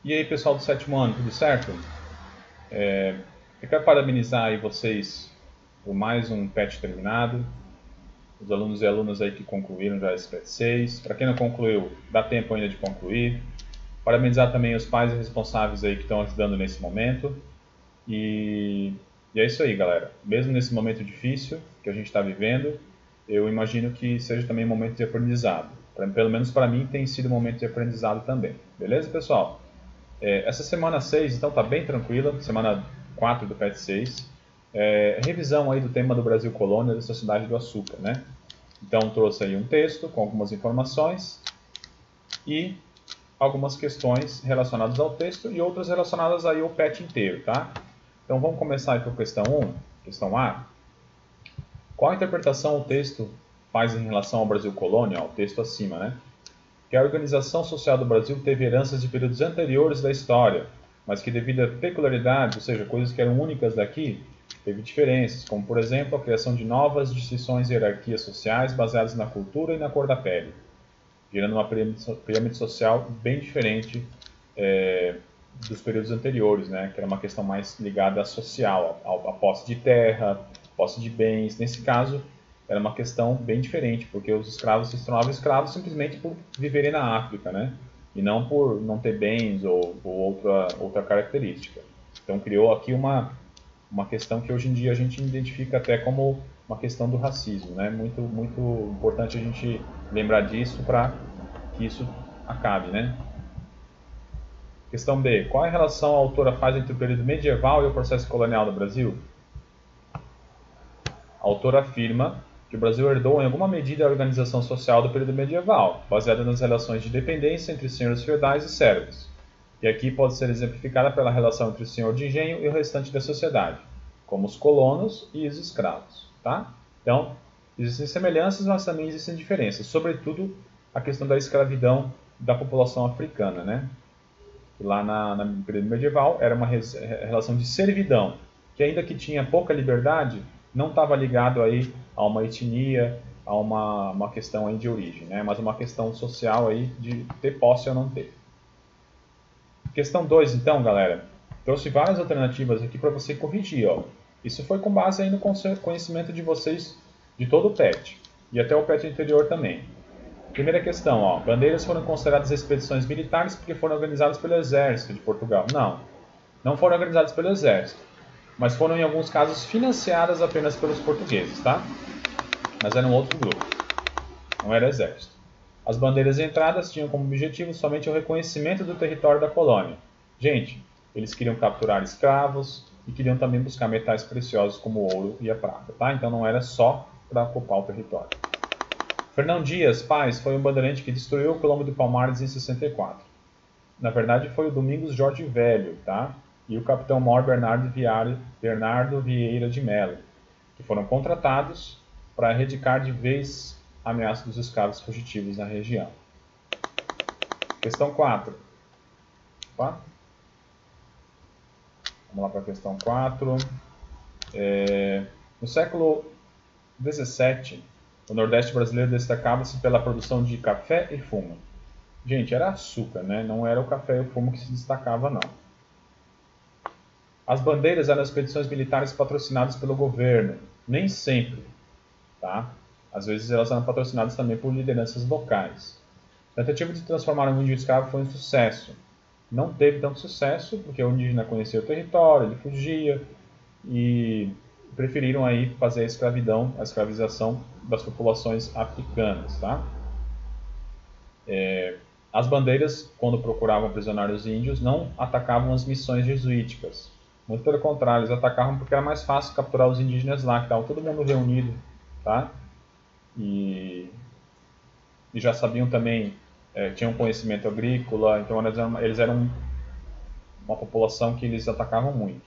E aí, pessoal do sétimo ano, tudo certo? Eu quero parabenizar aí vocês por mais um PET terminado, os alunos e alunas aí que concluíram já esse PET 6. Para quem não concluiu, dá tempo ainda de concluir. Parabenizar também os pais e responsáveis aí que estão ajudando nesse momento. E é isso aí, galera. Mesmo nesse momento difícil que a gente está vivendo, eu imagino que seja também um momento de aprendizado. Pelo menos para mim tem sido um momento de aprendizado também. Beleza, pessoal? Essa semana 6, então, está bem tranquila, semana 4 do PET 6. Revisão aí do tema do Brasil Colônia da Sociedade do Açúcar, né? Então, trouxe aí um texto com algumas informações e algumas questões relacionadas ao texto e outras relacionadas aí ao PET inteiro, tá? Então, vamos começar aí com a questão 1, questão A. Qual a interpretação o texto faz em relação ao Brasil Colônia, ao texto acima, né? Que a organização social do Brasil teve heranças de períodos anteriores da história, mas que devido a peculiaridades, ou seja, coisas que eram únicas daqui, teve diferenças, como por exemplo a criação de novas distinções e hierarquias sociais baseadas na cultura e na cor da pele, gerando uma pirâmide social bem diferente dos períodos anteriores, né, que era uma questão mais ligada à social, à posse de terra, posse de bens. Nesse caso, era uma questão bem diferente, porque os escravos se tornavam escravos simplesmente por viverem na África, né? E não por não ter bens ou outra característica. Então criou aqui uma questão que hoje em dia a gente identifica até como uma questão do racismo, né? Muito importante a gente lembrar disso para que isso acabe, né? Questão B. Qual é a relação a autora faz entre o período medieval e o processo colonial do Brasil? A autora afirma que o Brasil herdou em alguma medida a organização social do período medieval, baseada nas relações de dependência entre senhores feudais e servos, e aqui pode ser exemplificada pela relação entre o senhor de engenho e o restante da sociedade, como os colonos e os escravos. Tá? Então, existem semelhanças, mas também existem diferenças, sobretudo a questão da escravidão da população africana, né? Lá no período medieval era uma relação de servidão, que ainda que tinha pouca liberdade, não estava ligado aí a uma etnia, a uma questão aí de origem, né? Mas uma questão social aí de ter posse ou não ter. Questão 2, então, galera, trouxe várias alternativas aqui para você corrigir. Ó. Isso foi com base aí no conhecimento de vocês de todo o PET, e até o PET anterior também. Primeira questão, ó, bandeiras foram consideradas expedições militares porque foram organizadas pelo Exército de Portugal. Não foram organizadas pelo Exército, mas foram em alguns casos financiadas apenas pelos portugueses, tá? Mas era um outro grupo, não era Exército. As bandeiras entradas tinham como objetivo somente o reconhecimento do território da colônia. Gente, eles queriam capturar escravos e queriam também buscar metais preciosos como o ouro e a prata, tá? Então não era só para ocupar o território. Fernão Dias Paz foi um bandeirante que destruiu o Quilombo de Palmares em 64. Na verdade, foi o Domingos Jorge Velho, tá? E o capitão-mor Bernardo Vieira de Mello, que foram contratados para erradicar de vez a ameaça dos escravos fugitivos na região. Questão 4. Opa. Vamos lá para a questão 4. No século XVII, o Nordeste brasileiro destacava-se pela produção de café e fumo. Gente, era açúcar, né? Não era o café e o fumo que se destacava, não. As bandeiras eram expedições militares patrocinadas pelo governo. Nem sempre, tá? Às vezes elas eram patrocinadas também por lideranças locais. A tentativa de transformar o índio em escravo foi um sucesso. Não teve tanto sucesso, porque o indígena conhecia o território, ele fugia, e preferiram aí fazer a escravização das populações africanas, tá? As bandeiras, quando procuravam prisioneiros índios, não atacavam as missões jesuíticas. Muito pelo contrário, eles atacavam porque era mais fácil capturar os indígenas lá, que estavam todo mundo reunido, tá? E já sabiam também, tinham conhecimento agrícola, então eles eram uma população que eles atacavam muito,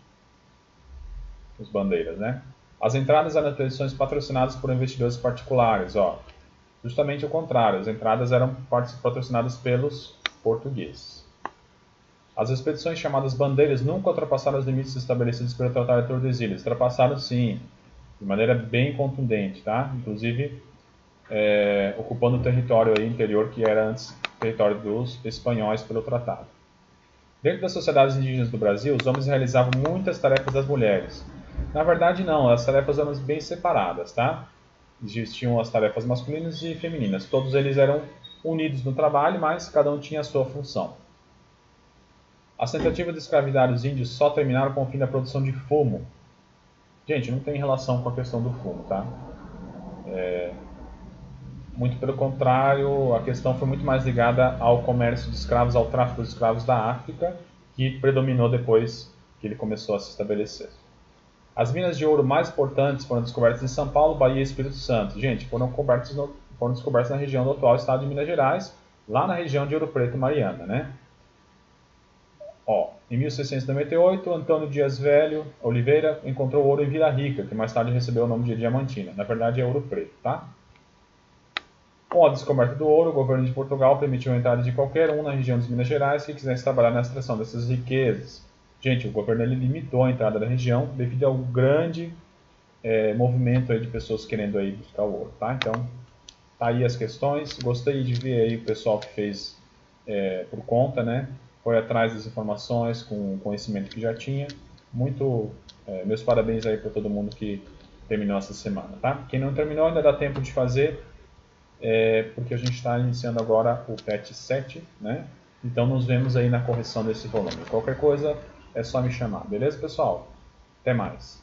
os bandeiras, né? As entradas eram expedições patrocinadas por investidores particulares, ó. Justamente o contrário, as entradas eram patrocinadas pelos portugueses. As expedições chamadas bandeiras nunca ultrapassaram os limites estabelecidos pelo Tratado de Tordesilhas. Ultrapassaram sim, de maneira bem contundente, tá? Inclusive ocupando o território aí interior que era antes território dos espanhóis pelo tratado. Dentro das sociedades indígenas do Brasil, os homens realizavam muitas tarefas das mulheres. Na verdade, não, as tarefas eram bem separadas, tá? Existiam as tarefas masculinas e femininas. Todos eles eram unidos no trabalho, mas cada um tinha a sua função. As tentativas de escravidar os índios só terminaram com o fim da produção de fumo. Gente, não tem relação com a questão do fumo, tá? Muito pelo contrário, a questão foi muito mais ligada ao comércio de escravos, ao tráfico de escravos da África, que predominou depois que ele começou a se estabelecer. As minas de ouro mais importantes foram descobertas em São Paulo, Bahia e Espírito Santo. Gente, foram descobertas na região do atual estado de Minas Gerais, lá na região de Ouro Preto, Mariana, né? Em 1698, Antônio Dias Velho Oliveira encontrou ouro em Vila Rica, que mais tarde recebeu o nome de Diamantina. Na verdade é Ouro Preto, tá? Com a descoberta do ouro, o governo de Portugal permitiu a entrada de qualquer um na região de Minas Gerais que quisesse trabalhar na extração dessas riquezas. Gente, o governo ele limitou a entrada da região devido ao grande movimento aí de pessoas querendo aí buscar o ouro, tá? Então, tá aí as questões. Gostei de ver aí o pessoal que fez por conta, né? Foi atrás das informações com o conhecimento que já tinha. Meus parabéns aí para todo mundo que terminou essa semana, tá? Quem não terminou ainda dá tempo de fazer, porque a gente está iniciando agora o PET 7, né? Então nos vemos aí na correção desse volume. Qualquer coisa é só me chamar, beleza, pessoal? Até mais.